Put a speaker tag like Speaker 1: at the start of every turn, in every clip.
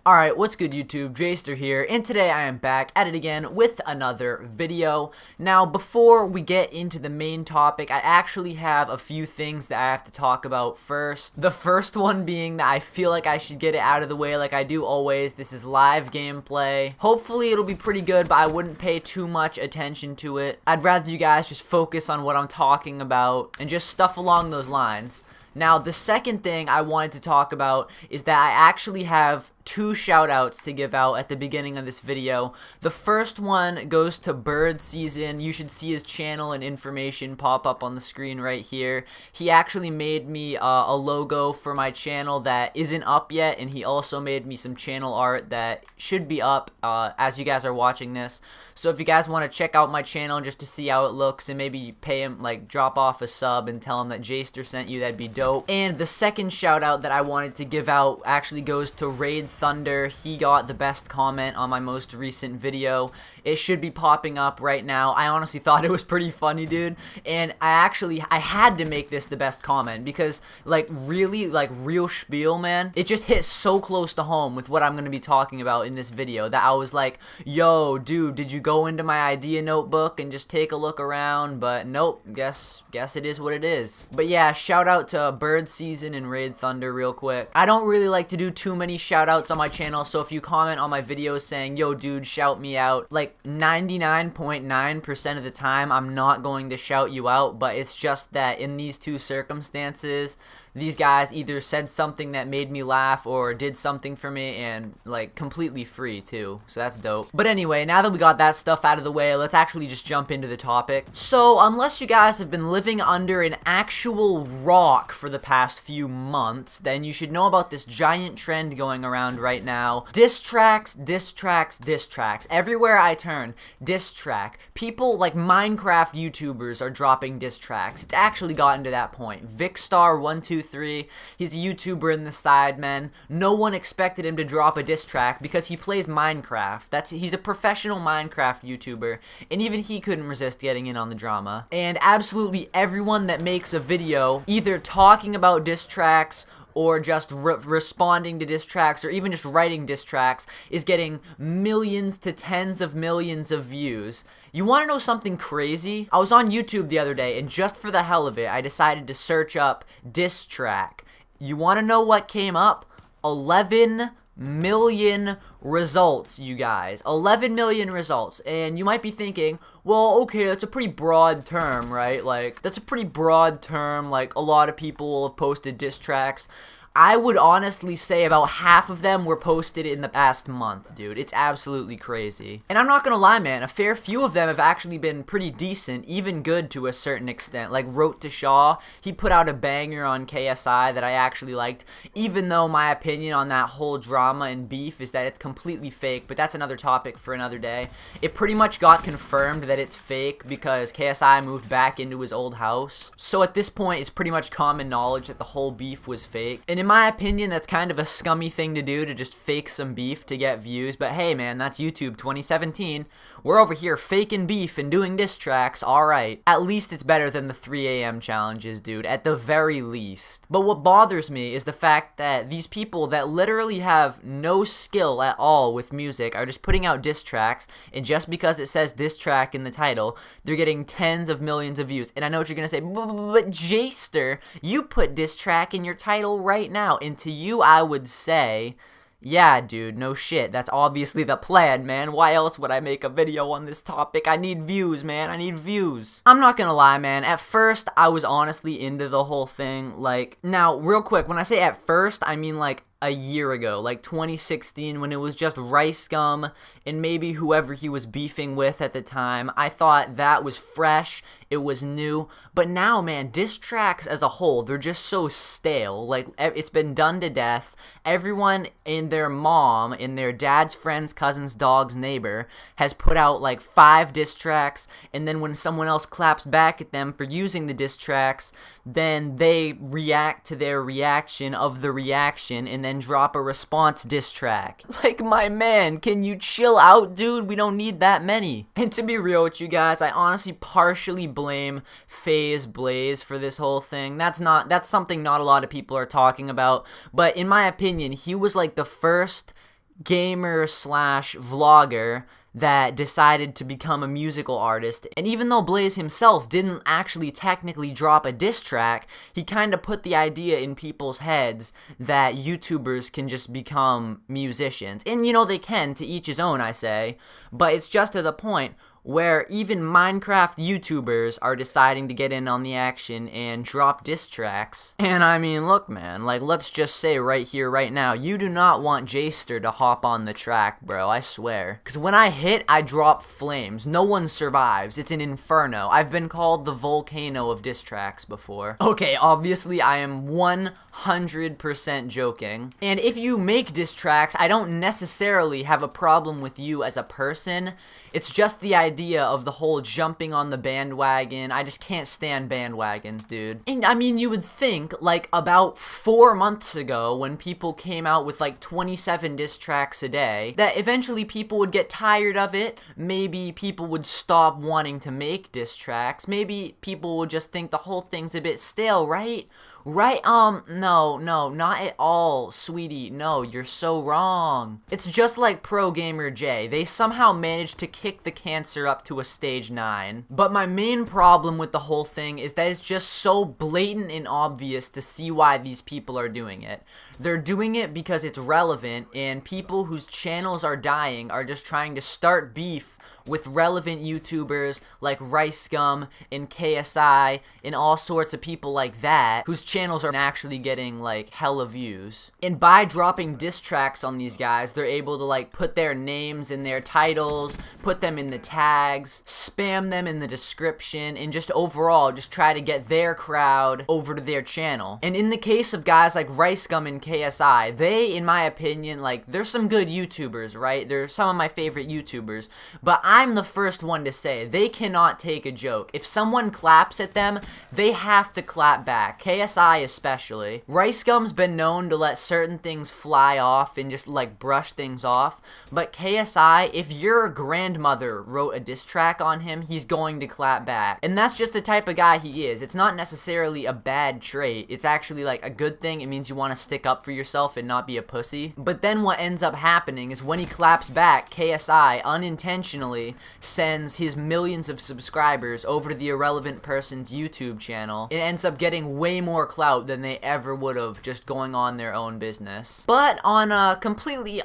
Speaker 1: Alright, what's good YouTube? Jayster here, and today I am back at it again with another video. Now, before we get into the main topic, I actually have a few things that I have to talk about first. The first one being that I feel like I should get it out of the way like I do always. This is live gameplay. Hopefully it'll be pretty good, but I wouldn't pay too much attention to it. I'd rather you guys just focus on what I'm talking about and just stuff along those lines. Now, the second thing I wanted to talk about is that I actually have two shout-outs to give out at the beginning of this video. The first one goes to Bird Season. You should see his channel and information pop up on the screen right here. He actually made me a logo for my channel that isn't up yet, and he also made me some channel art that should be up as you guys are watching this. So if you guys want to check out my channel just to see how it looks and maybe pay him, like, drop off a sub and tell him that Jayster sent you, that'd be dope. And the second shout-out that I wanted to give out actually goes to Raid Thunder. He got the best comment on my most recent video. It should be popping up right now. I honestly thought it was pretty funny, dude, and I had to make this the best comment because, like, really, like, real spiel, man, it just hit so close to home with what I'm gonna be talking about in this video that I was like, yo, dude, did you go into my idea notebook and just take a look around? But nope, guess it is what it is. But yeah, shout out to Bird Season and Raid Thunder real quick. I don't really like to do too many shout outs on my channel, so if you comment on my videos saying, yo dude, shout me out, like 99.9% of the time I'm not going to shout you out, but it's just that in these two circumstances, these guys either said something that made me laugh or did something for me, and like completely free too, so that's dope. But anyway, now that we got that stuff out of the way, let's actually just jump into the topic. So unless you guys have been living under an actual rock for the past few months, then you should know about this giant trend going around right now. Diss tracks, diss tracks, diss tracks. Everywhere I turn, diss track. People like Minecraft YouTubers are dropping diss tracks. It's actually gotten to that point. Vicstar123, he's a YouTuber in the Sidemen. No one expected him to drop a diss track because he plays Minecraft. He's a professional Minecraft YouTuber, and even he couldn't resist getting in on the drama. And absolutely everyone that makes a video either talking about diss tracks or just responding to diss tracks, or even just writing diss tracks, is getting millions to tens of millions of views. You want to know something crazy? I was on YouTube the other day, and just for the hell of it, I decided to search up diss track. You want to know what came up? 11 million results, you guys. 11 million results. And you might be thinking, well, okay, that's a pretty broad term, right? Like, that's a pretty broad term. Like, a lot of people have posted diss tracks. I would honestly say about half of them were posted in the past month, dude. It's absolutely crazy. And I'm not gonna lie, man, a fair few of them have actually been pretty decent, even good to a certain extent. Like Wrote to Shaw, he put out a banger on KSI that I actually liked, even though my opinion on that whole drama and beef is that it's completely fake, but that's another topic for another day. It pretty much got confirmed that it's fake because KSI moved back into his old house. So at this point, it's pretty much common knowledge that the whole beef was fake. And in my opinion, that's kind of a scummy thing to do, to just fake some beef to get views. But hey, man, that's YouTube 2017. We're over here faking beef and doing diss tracks. Alright. At least it's better than the 3 a.m. challenges, dude. At the very least. But what bothers me is the fact that these people that literally have no skill at all with music are just putting out diss tracks, and just because it says diss track in the title, they're getting tens of millions of views. And I know what you're gonna say, but Jayster, you put diss track in your title right now. And to you, I would say, yeah, dude, no shit. That's obviously the plan, man. Why else would I make a video on this topic? I need views, man. I need views. I'm not gonna lie, man. At first, I was honestly into the whole thing. Like, now, real quick, when I say at first, I mean like a year ago, like 2016, when it was just Rice Gum and maybe whoever he was beefing with at the time. I thought that was fresh, it was new, but now, man, diss tracks as a whole, they're just so stale. Like, it's been done to death. Everyone and their mom and their dad's friend's cousin's dog's neighbor has put out like 5 diss tracks, and then when someone else claps back at them for using the diss tracks, then they react to their reaction of the reaction and then drop a response diss track. Like, my man, can you chill out, dude? We don't need that many. And to be real with you guys, I honestly partially blame FaZe Blaze for this whole thing. That's something not a lot of people are talking about, but in my opinion, he was like the first gamer slash vlogger that decided to become a musical artist. And even though Blaze himself didn't actually technically drop a diss track, he kind of put the idea in people's heads that YouTubers can just become musicians. And you know, they can, to each his own, I say, but it's just to the point where even Minecraft YouTubers are deciding to get in on the action and drop diss tracks. And I mean, look man, like, let's just say right here, right now, you do not want Jster to hop on the track, bro, I swear. Because when I hit, I drop flames. No one survives. It's an inferno. I've been called the volcano of diss tracks before. Okay, obviously I am 100% joking. And if you make diss tracks, I don't necessarily have a problem with you as a person. It's just the idea of the whole jumping on the bandwagon. I just can't stand bandwagons, dude. And I mean, you would think, like, about 4 months ago, when people came out with like 27 diss tracks a day, that eventually people would get tired of it. Maybe people would stop wanting to make diss tracks. Maybe people would just think the whole thing's a bit stale, right? Right? No, not at all, sweetie. No, you're so wrong. It's just like Pro Gamer J. They somehow managed to kick the cancer up to a stage 9. But my main problem with the whole thing is that it's just so blatant and obvious to see why these people are doing it. They're doing it because it's relevant, and people whose channels are dying are just trying to start beef with relevant YouTubers like RiceGum and KSI and all sorts of people like that whose channels are actually getting like hella views. And by dropping diss tracks on these guys, they're able to like put their names in their titles, put them in the tags, spam them in the description, and just overall just try to get their crowd over to their channel. And in the case of guys like RiceGum and KSI, they, in my opinion, like, they're some good YouTubers, right? They're some of my favorite YouTubers, but I'm the first one to say they cannot take a joke. If someone claps at them, they have to clap back. KSI especially. RiceGum's been known to let certain things fly off and just like brush things off, but KSI, if your grandmother wrote a diss track on him, he's going to clap back. And that's just the type of guy he is. It's not necessarily a bad trait. It's actually like a good thing. It means you want to stick up for yourself and not be a pussy. But then what ends up happening is when he claps back, KSI unintentionally sends his millions of subscribers over to the irrelevant person's YouTube channel. It ends up getting way more clout than they ever would have just going on their own business. But on a completely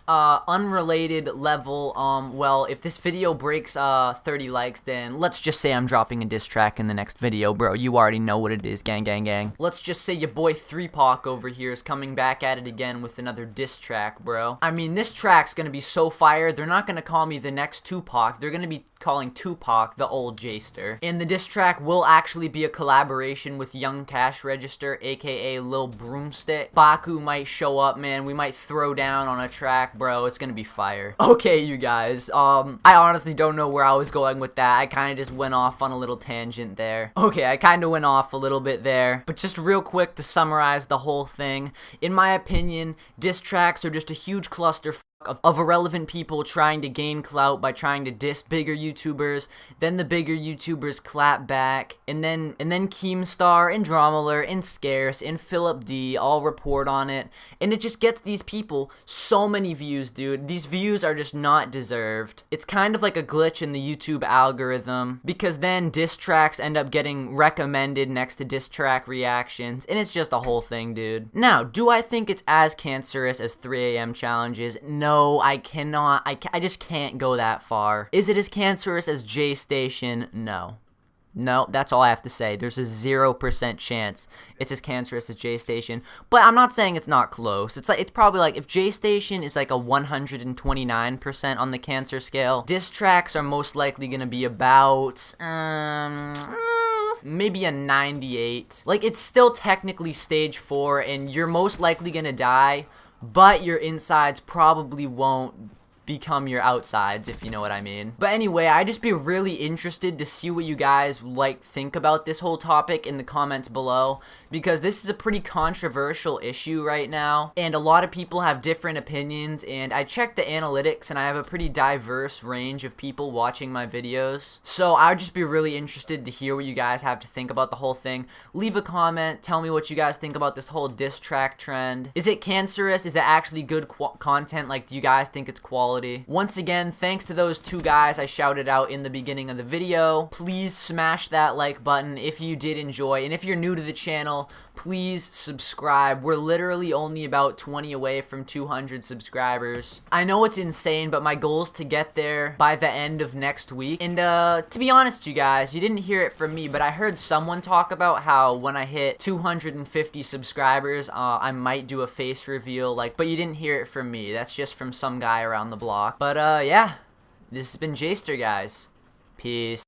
Speaker 1: unrelated level, well, if this video breaks 30 likes, then let's just say I'm dropping a diss track in the next video, bro. You already know what it is, gang gang gang. Let's just say your boy 3Pac over here is coming back at it again with another diss track, bro. I mean, this track's gonna be so fire, they're not gonna call me the next Tupac, they're gonna be calling Tupac the old Jster. And the diss track will actually be a collaboration with Young Cash Register, aka Lil Broomstick. Baku might show up, man. We might throw down on a track, bro. It's gonna be fire. Okay, you guys, I honestly don't know where I was going with that. I kind of just went off on a little tangent there. Okay, I kind of went off a little bit there. But just real quick to summarize the whole thing, in my opinion, diss tracks are just a huge clusterfuck of irrelevant people trying to gain clout by trying to diss bigger YouTubers. Then the bigger YouTubers clap back, and then Keemstar and Dromeler and Scarce and Philip D all report on it, and it just gets these people so many views, dude. These views are just not deserved. It's kind of like a glitch in the YouTube algorithm, because then diss tracks end up getting recommended next to diss track reactions, and it's just a whole thing, dude. Now, do I think it's as cancerous as 3 AM challenges? No, I cannot. I just can't go that far. Is it as cancerous as J Station? No. No, that's all I have to say. There's a 0% chance it's as cancerous as J Station, but I'm not saying it's not close. It's probably like if J Station is like a 129% on the cancer scale, diss tracks are most likely gonna be about maybe a 98. Like, it's still technically stage 4, and you're most likely gonna die, but your insides probably won't become your outsides, if you know what I mean. But anyway, I'd just be really interested to see what you guys think about this whole topic in the comments below, because this is a pretty controversial issue right now, and a lot of people have different opinions, and I checked the analytics and I have a pretty diverse range of people watching my videos. So I would just be really interested to hear what you guys have to think about the whole thing. Leave a comment, tell me what you guys think about this whole diss track trend. Is it cancerous? Is it actually good content? Like, do you guys think it's quality? Once again, thanks to those two guys I shouted out in the beginning of the video. Please smash that like button if you did enjoy, and if you're new to the channel, please subscribe. We're literally only about 20 away from 200 subscribers. I know it's insane, but my goal is to get there by the end of next week. And to be honest, you guys, you didn't hear it from me, but I heard someone talk about how when I hit 250 subscribers, I might do a face reveal, but you didn't hear it from me. That's just from some guy around the block. But yeah, this has been Jster, guys. Peace.